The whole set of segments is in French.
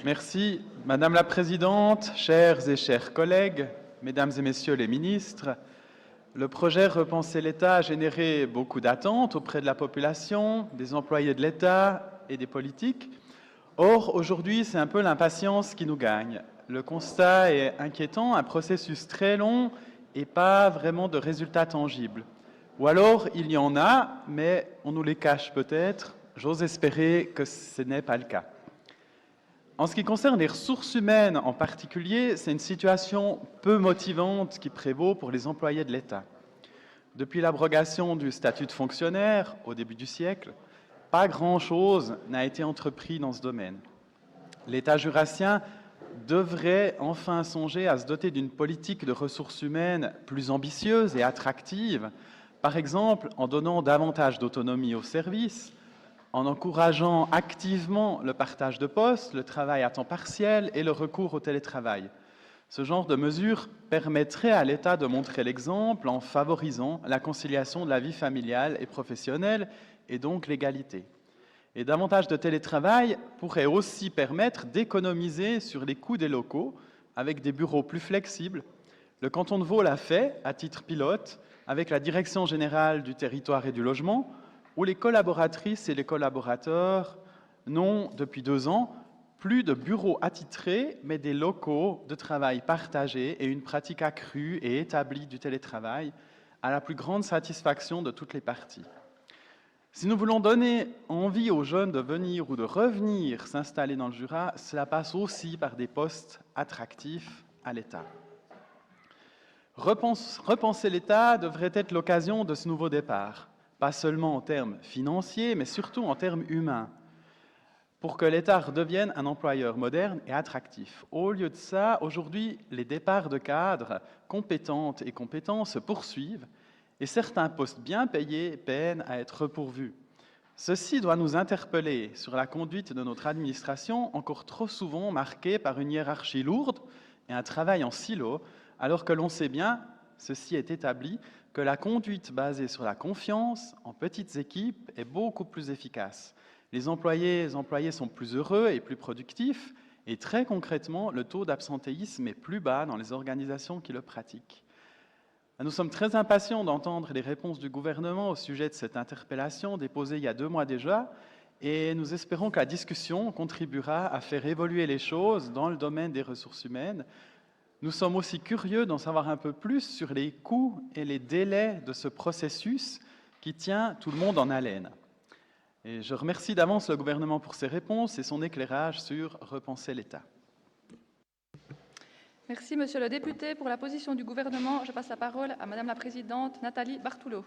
Merci. Madame la Présidente, chers et chers collègues, Mesdames et Messieurs les ministres, le projet Repenser l'État a généré beaucoup d'attentes auprès de la population, des employés de l'État et des politiques. Or, aujourd'hui, c'est un peu l'impatience qui nous gagne. Le constat est inquiétant, un processus très long et pas vraiment de résultats tangibles. Ou alors, il y en a, mais on nous les cache peut-être. J'ose espérer que ce n'est pas le cas. En ce qui concerne les ressources humaines en particulier, c'est une situation peu motivante qui prévaut pour les employés de l'État. Depuis l'abrogation du statut de fonctionnaire au début du siècle, pas grand-chose n'a été entrepris dans ce domaine. L'État jurassien devrait enfin songer à se doter d'une politique de ressources humaines plus ambitieuse et attractive, par exemple en donnant davantage d'autonomie aux services, en encourageant activement le partage de postes, le travail à temps partiel et le recours au télétravail. Ce genre de mesures permettrait à l'État de montrer l'exemple en favorisant la conciliation de la vie familiale et professionnelle et donc l'égalité. Et davantage de télétravail pourrait aussi permettre d'économiser sur les coûts des locaux avec des bureaux plus flexibles. Le canton de Vaud l'a fait à titre pilote avec la Direction générale du territoire et du logement, où les collaboratrices et les collaborateurs n'ont, depuis 2 ans, plus de bureaux attitrés, mais des locaux de travail partagés et une pratique accrue et établie du télétravail, à la plus grande satisfaction de toutes les parties. Si nous voulons donner envie aux jeunes de venir ou de revenir s'installer dans le Jura, cela passe aussi par des postes attractifs à l'État. Repenser l'État devrait être l'occasion de ce nouveau départ, pas seulement en termes financiers, mais surtout en termes humains, pour que l'État redevienne un employeur moderne et attractif. Au lieu de ça, aujourd'hui, les départs de cadres compétentes et compétents se poursuivent et certains postes bien payés peinent à être pourvus. Ceci doit nous interpeller sur la conduite de notre administration, encore trop souvent marquée par une hiérarchie lourde et un travail en silo, alors que l'on sait bien, ceci est établi, que la conduite basée sur la confiance en petites équipes est beaucoup plus efficace. Les employés sont plus heureux et plus productifs, et très concrètement, le taux d'absentéisme est plus bas dans les organisations qui le pratiquent. Nous sommes très impatients d'entendre les réponses du gouvernement au sujet de cette interpellation déposée il y a 2 mois déjà, et nous espérons que la discussion contribuera à faire évoluer les choses dans le domaine des ressources humaines. Nous sommes aussi curieux d'en savoir un peu plus sur les coûts et les délais de ce processus qui tient tout le monde en haleine. Et je remercie d'avance le gouvernement pour ses réponses et son éclairage sur Repenser l'État. Merci, Monsieur le député. Pour la position du gouvernement, je passe la parole à Madame la Présidente Nathalie Bartoulot.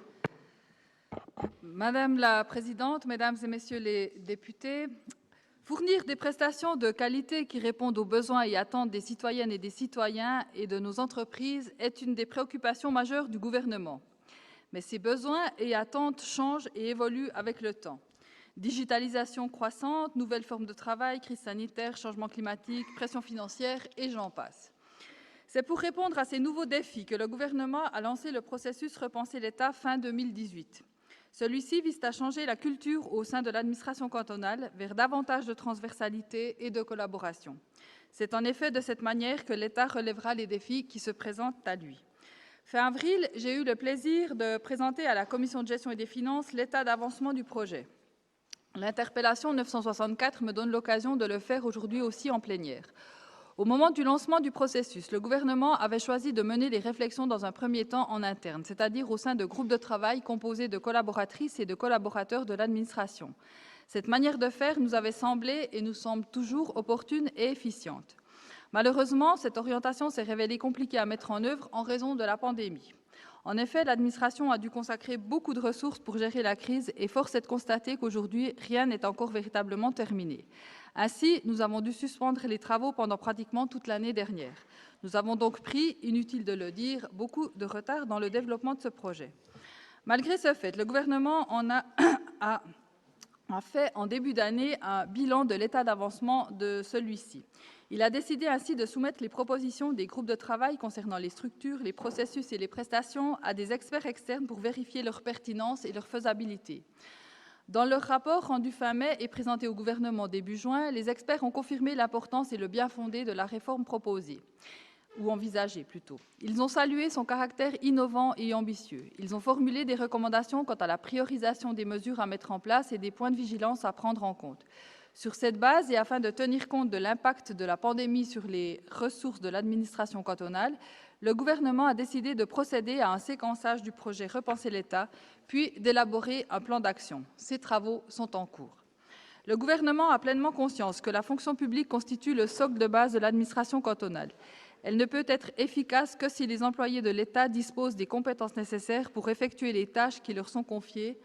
Madame la Présidente, Mesdames et Messieurs les députés, fournir des prestations de qualité qui répondent aux besoins et attentes des citoyennes et des citoyens et de nos entreprises est une des préoccupations majeures du gouvernement. Mais ces besoins et attentes changent et évoluent avec le temps. Digitalisation croissante, nouvelles formes de travail, crise sanitaire, changement climatique, pression financière et j'en passe. C'est pour répondre à ces nouveaux défis que le gouvernement a lancé le processus Repenser l'État fin 2018. Celui-ci vise à changer la culture au sein de l'administration cantonale vers davantage de transversalité et de collaboration. C'est en effet de cette manière que l'État relèvera les défis qui se présentent à lui. Fin avril, j'ai eu le plaisir de présenter à la Commission de gestion et des finances l'état d'avancement du projet. L'interpellation 964 me donne l'occasion de le faire aujourd'hui aussi en plénière. Au moment du lancement du processus, le gouvernement avait choisi de mener les réflexions dans un premier temps en interne, c'est-à-dire au sein de groupes de travail composés de collaboratrices et de collaborateurs de l'administration. Cette manière de faire nous avait semblé et nous semble toujours opportune et efficiente. Malheureusement, cette orientation s'est révélée compliquée à mettre en œuvre en raison de la pandémie. En effet, l'administration a dû consacrer beaucoup de ressources pour gérer la crise et force est de constater qu'aujourd'hui, rien n'est encore véritablement terminé. Ainsi, nous avons dû suspendre les travaux pendant pratiquement toute l'année dernière. Nous avons donc pris, inutile de le dire, beaucoup de retard dans le développement de ce projet. Malgré ce fait, le gouvernement a fait en début d'année un bilan de l'état d'avancement de celui-ci. Il a décidé ainsi de soumettre les propositions des groupes de travail concernant les structures, les processus et les prestations à des experts externes pour vérifier leur pertinence et leur faisabilité. Dans leur rapport rendu fin mai et présenté au gouvernement début juin, les experts ont confirmé l'importance et le bien-fondé de la réforme proposée, ou envisagée plutôt. Ils ont salué son caractère innovant et ambitieux. Ils ont formulé des recommandations quant à la priorisation des mesures à mettre en place et des points de vigilance à prendre en compte. Sur cette base, et afin de tenir compte de l'impact de la pandémie sur les ressources de l'administration cantonale, le gouvernement a décidé de procéder à un séquençage du projet Repenser l'État, puis d'élaborer un plan d'action. Ces travaux sont en cours. Le gouvernement a pleinement conscience que la fonction publique constitue le socle de base de l'administration cantonale. Elle ne peut être efficace que si les employés de l'État disposent des compétences nécessaires pour effectuer les tâches qui leur sont confiées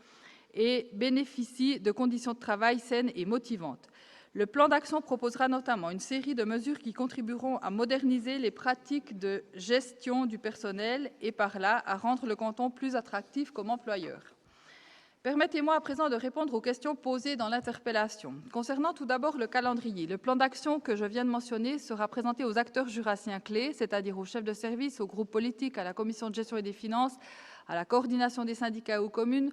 et bénéficient de conditions de travail saines et motivantes. Le plan d'action proposera notamment une série de mesures qui contribueront à moderniser les pratiques de gestion du personnel et par là à rendre le canton plus attractif comme employeur. Permettez-moi à présent de répondre aux questions posées dans l'interpellation. Concernant tout d'abord le calendrier, le plan d'action que je viens de mentionner sera présenté aux acteurs jurassiens clés, c'est-à-dire aux chefs de service, aux groupes politiques, à la commission de gestion et des finances, à la coordination des syndicats et aux communes,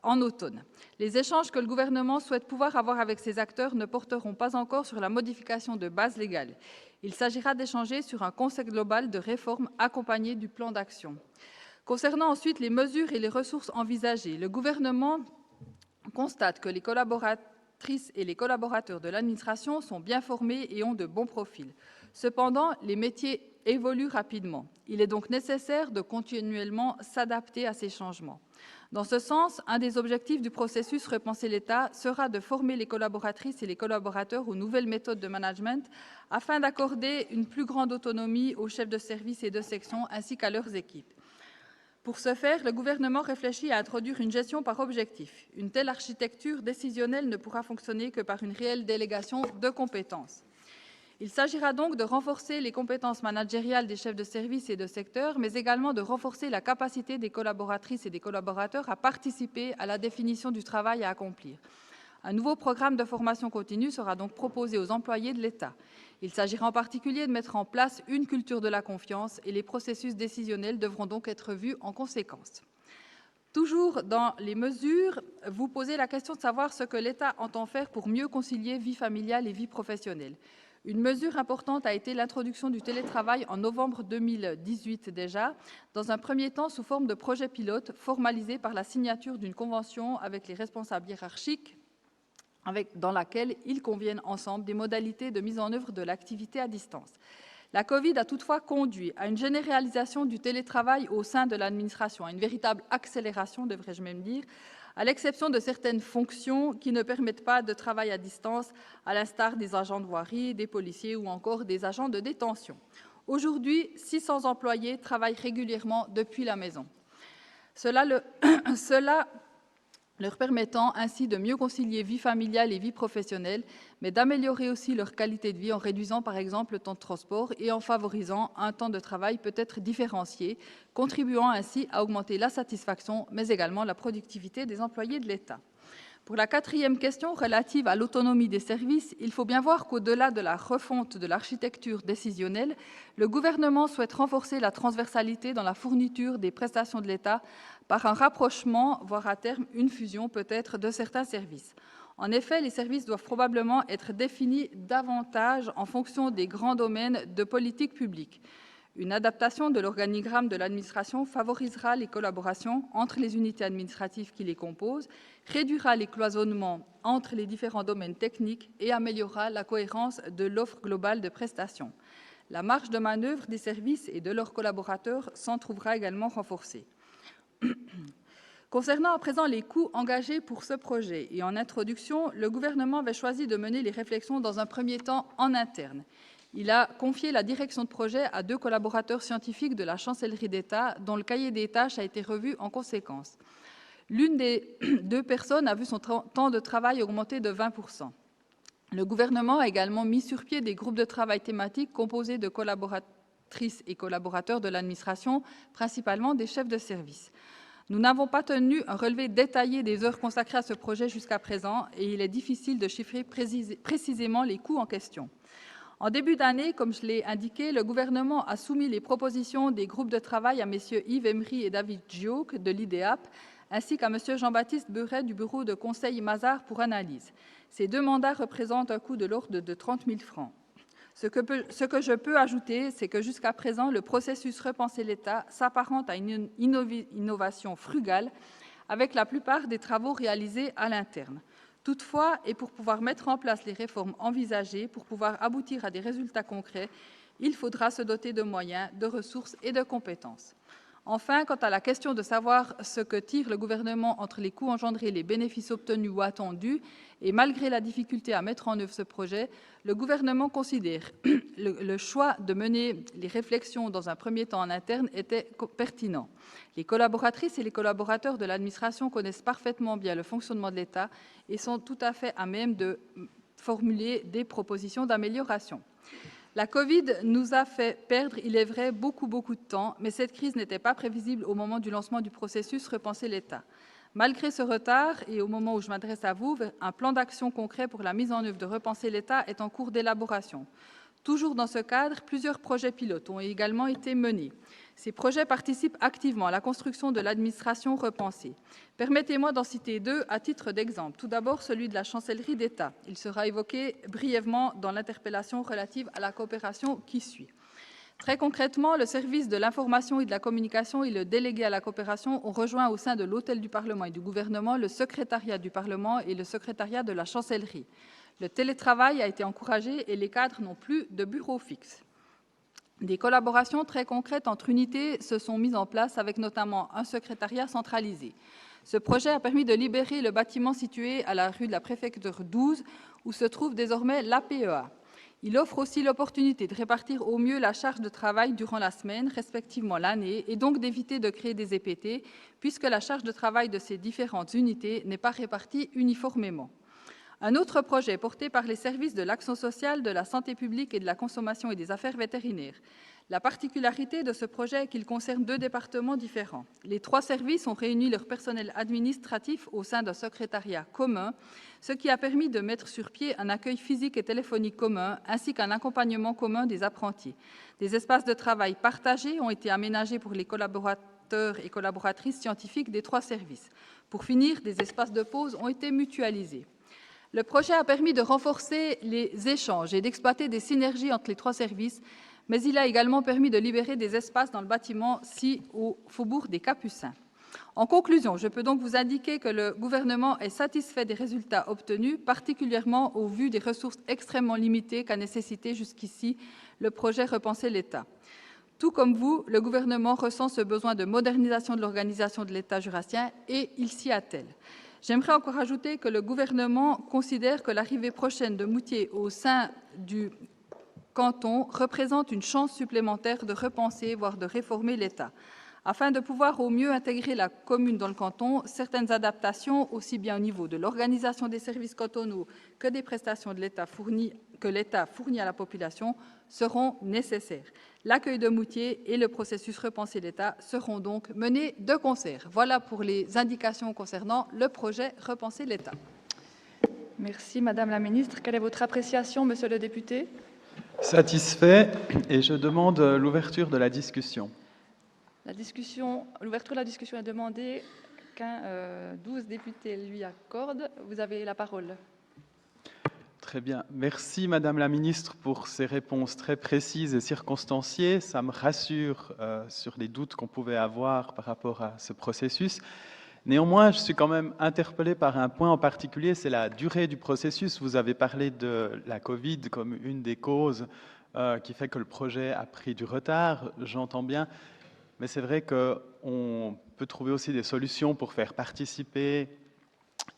en automne. Les échanges que le gouvernement souhaite pouvoir avoir avec ces acteurs ne porteront pas encore sur la modification de base légale. Il s'agira d'échanger sur un concept global de réforme accompagné du plan d'action. Concernant ensuite les mesures et les ressources envisagées, le gouvernement constate que les collaboratrices et les collaborateurs de l'administration sont bien formés et ont de bons profils. Cependant, les métiers évoluent rapidement. Il est donc nécessaire de continuellement s'adapter à ces changements. Dans ce sens, un des objectifs du processus Repenser l'État sera de former les collaboratrices et les collaborateurs aux nouvelles méthodes de management afin d'accorder une plus grande autonomie aux chefs de service et de section ainsi qu'à leurs équipes. Pour ce faire, le gouvernement réfléchit à introduire une gestion par objectif. Une telle architecture décisionnelle ne pourra fonctionner que par une réelle délégation de compétences. Il s'agira donc de renforcer les compétences managériales des chefs de service et de secteur, mais également de renforcer la capacité des collaboratrices et des collaborateurs à participer à la définition du travail à accomplir. Un nouveau programme de formation continue sera donc proposé aux employés de l'État. Il s'agira en particulier de mettre en place une culture de la confiance et les processus décisionnels devront donc être vus en conséquence. Toujours dans les mesures, vous posez la question de savoir ce que l'État entend faire pour mieux concilier vie familiale et vie professionnelle. Une mesure importante a été l'introduction du télétravail en novembre 2018 déjà, dans un premier temps sous forme de projet pilote formalisé par la signature d'une convention avec les responsables hiérarchiques, dans laquelle ils conviennent ensemble des modalités de mise en œuvre de l'activité à distance. La Covid a toutefois conduit à une généralisation du télétravail au sein de l'administration, à une véritable accélération, devrais-je même dire, à l'exception de certaines fonctions qui ne permettent pas de travail à distance, à l'instar des agents de voirie, des policiers ou encore des agents de détention. Aujourd'hui, 600 employés travaillent régulièrement depuis la maison. Cela leur permettant ainsi de mieux concilier vie familiale et vie professionnelle, mais d'améliorer aussi leur qualité de vie en réduisant par exemple le temps de transport et en favorisant un temps de travail peut-être différencié, contribuant ainsi à augmenter la satisfaction, mais également la productivité des employés de l'État. Pour la quatrième question relative à l'autonomie des services, il faut bien voir qu'au-delà de la refonte de l'architecture décisionnelle, le gouvernement souhaite renforcer la transversalité dans la fourniture des prestations de l'État par un rapprochement, voire à terme une fusion peut-être de certains services. En effet, les services doivent probablement être définis davantage en fonction des grands domaines de politique publique. Une adaptation de l'organigramme de l'administration favorisera les collaborations entre les unités administratives qui les composent, réduira les cloisonnements entre les différents domaines techniques et améliorera la cohérence de l'offre globale de prestations. La marge de manœuvre des services et de leurs collaborateurs s'en trouvera également renforcée. Concernant à présent les coûts engagés pour ce projet et en introduction, le gouvernement avait choisi de mener les réflexions dans un premier temps en interne. Il a confié la direction de projet à 2 collaborateurs scientifiques de la Chancellerie d'État, dont le cahier des tâches a été revu en conséquence. L'une des 2 personnes a vu son temps de travail augmenter de 20%. Le gouvernement a également mis sur pied des groupes de travail thématiques composés de collaboratrices et collaborateurs de l'administration, principalement des chefs de service. Nous n'avons pas tenu un relevé détaillé des heures consacrées à ce projet jusqu'à présent et il est difficile de chiffrer précisément les coûts en question. En début d'année, comme je l'ai indiqué, le gouvernement a soumis les propositions des groupes de travail à messieurs Yves Emery et David Giouk de l'IDEAP, ainsi qu'à M. Jean-Baptiste Buret du bureau de conseil Mazars pour analyse. Ces 2 mandats représentent un coût de l'ordre de 30 000 francs. Ce que je peux ajouter, c'est que jusqu'à présent, le processus Repenser l'État s'apparente à une innovation frugale avec la plupart des travaux réalisés à l'interne. Toutefois, et pour pouvoir mettre en place les réformes envisagées, pour pouvoir aboutir à des résultats concrets, il faudra se doter de moyens, de ressources et de compétences. Enfin, quant à la question de savoir ce que tire le gouvernement entre les coûts engendrés et les bénéfices obtenus ou attendus, et malgré la difficulté à mettre en œuvre ce projet, le gouvernement considère le choix de mener les réflexions dans un premier temps en interne était pertinent. Les collaboratrices et les collaborateurs de l'administration connaissent parfaitement bien le fonctionnement de l'État et sont tout à fait à même de formuler des propositions d'amélioration. La Covid nous a fait perdre, il est vrai, beaucoup de temps, mais cette crise n'était pas prévisible au moment du lancement du processus Repenser l'État. Malgré ce retard, et au moment où je m'adresse à vous, un plan d'action concret pour la mise en œuvre de Repenser l'État est en cours d'élaboration. Toujours dans ce cadre, plusieurs projets pilotes ont également été menés. Ces projets participent activement à la construction de l'administration repensée. Permettez-moi d'en citer 2 à titre d'exemple. Tout d'abord, celui de la chancellerie d'État. Il sera évoqué brièvement dans l'interpellation relative à la coopération qui suit. Très concrètement, le service de l'information et de la communication et le délégué à la coopération ont rejoint au sein de l'hôtel du Parlement et du gouvernement le secrétariat du Parlement et le secrétariat de la chancellerie. Le télétravail a été encouragé et les cadres n'ont plus de bureau fixe. Des collaborations très concrètes entre unités se sont mises en place avec notamment un secrétariat centralisé. Ce projet a permis de libérer le bâtiment situé à la rue de la Préfecture 12 où se trouve désormais l'APEA. Il offre aussi l'opportunité de répartir au mieux la charge de travail durant la semaine, respectivement l'année, et donc d'éviter de créer des EPT, puisque la charge de travail de ces différentes unités n'est pas répartie uniformément. Un autre projet porté par les services de l'action sociale, de la santé publique et de la consommation et des affaires vétérinaires. La particularité de ce projet est qu'il concerne 2 départements différents. Les 3 services ont réuni leur personnel administratif au sein d'un secrétariat commun, ce qui a permis de mettre sur pied un accueil physique et téléphonique commun, ainsi qu'un accompagnement commun des apprentis. Des espaces de travail partagés ont été aménagés pour les collaborateurs et collaboratrices scientifiques des 3 services. Pour finir, des espaces de pause ont été mutualisés. Le projet a permis de renforcer les échanges et d'exploiter des synergies entre les 3 services, mais il a également permis de libérer des espaces dans le bâtiment au faubourg des Capucins. En conclusion, je peux donc vous indiquer que le gouvernement est satisfait des résultats obtenus, particulièrement au vu des ressources extrêmement limitées qu'a nécessité jusqu'ici le projet Repenser l'État. Tout comme vous, le gouvernement ressent ce besoin de modernisation de l'organisation de l'État jurassien et il s'y attelle. J'aimerais encore ajouter que le gouvernement considère que l'arrivée prochaine de Moutier au sein du canton représente une chance supplémentaire de repenser, voire de réformer l'État. Afin de pouvoir au mieux intégrer la commune dans le canton, certaines adaptations, aussi bien au niveau de l'organisation des services cantonaux que des prestations de l'État que l'État fournit à la population, seront nécessaires. L'accueil de Moutier et le processus Repenser l'État seront donc menés de concert. Voilà pour les indications concernant le projet Repenser l'État. Merci, Madame la Ministre. Quelle est votre appréciation, Monsieur le député? Satisfait, et je demande l'ouverture de la discussion. L'ouverture de la discussion est demandée. 12 députés lui accordent. Vous avez la parole. Très bien. Merci, Madame la Ministre, pour ces réponses très précises et circonstanciées. Ça me rassure sur les doutes qu'on pouvait avoir par rapport à ce processus. Néanmoins, je suis quand même interpellé par un point en particulier, c'est la durée du processus. Vous avez parlé de la Covid comme une des causes qui fait que le projet a pris du retard, j'entends bien. Mais c'est vrai qu'on peut trouver aussi des solutions pour faire participer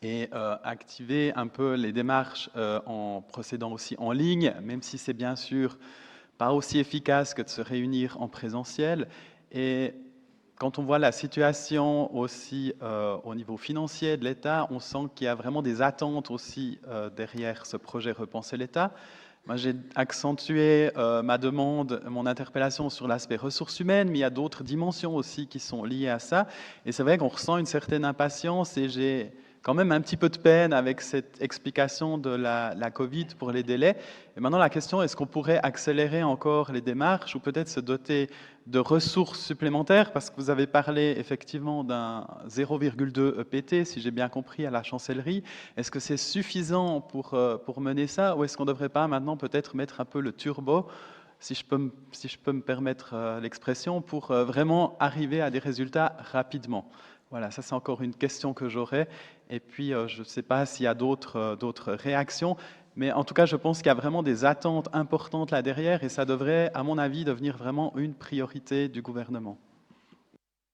et activer un peu les démarches en procédant aussi en ligne, même si c'est bien sûr pas aussi efficace que de se réunir en présentiel. Et quand on voit la situation aussi au niveau financier de l'État, on sent qu'il y a vraiment des attentes aussi derrière ce projet Repenser l'État. Moi, j'ai accentué ma demande, mon interpellation sur l'aspect ressources humaines, mais il y a d'autres dimensions aussi qui sont liées à ça. Et c'est vrai qu'on ressent une certaine impatience et j'ai quand même un petit peu de peine avec cette explication de la Covid pour les délais. Et maintenant, la question, est-ce qu'on pourrait accélérer encore les démarches ou peut-être se doter de ressources supplémentaires? Parce que vous avez parlé effectivement d'un 0,2 EPT, si j'ai bien compris, à la chancellerie. Est-ce que c'est suffisant pour mener ça ou est-ce qu'on ne devrait pas maintenant peut-être mettre un peu le turbo, si je peux me permettre l'expression, pour vraiment arriver à des résultats rapidement? Voilà, ça c'est encore une question que j'aurais. Et puis, je ne sais pas s'il y a d'autres réactions, mais en tout cas, je pense qu'il y a vraiment des attentes importantes là derrière et ça devrait, à mon avis, devenir vraiment une priorité du gouvernement.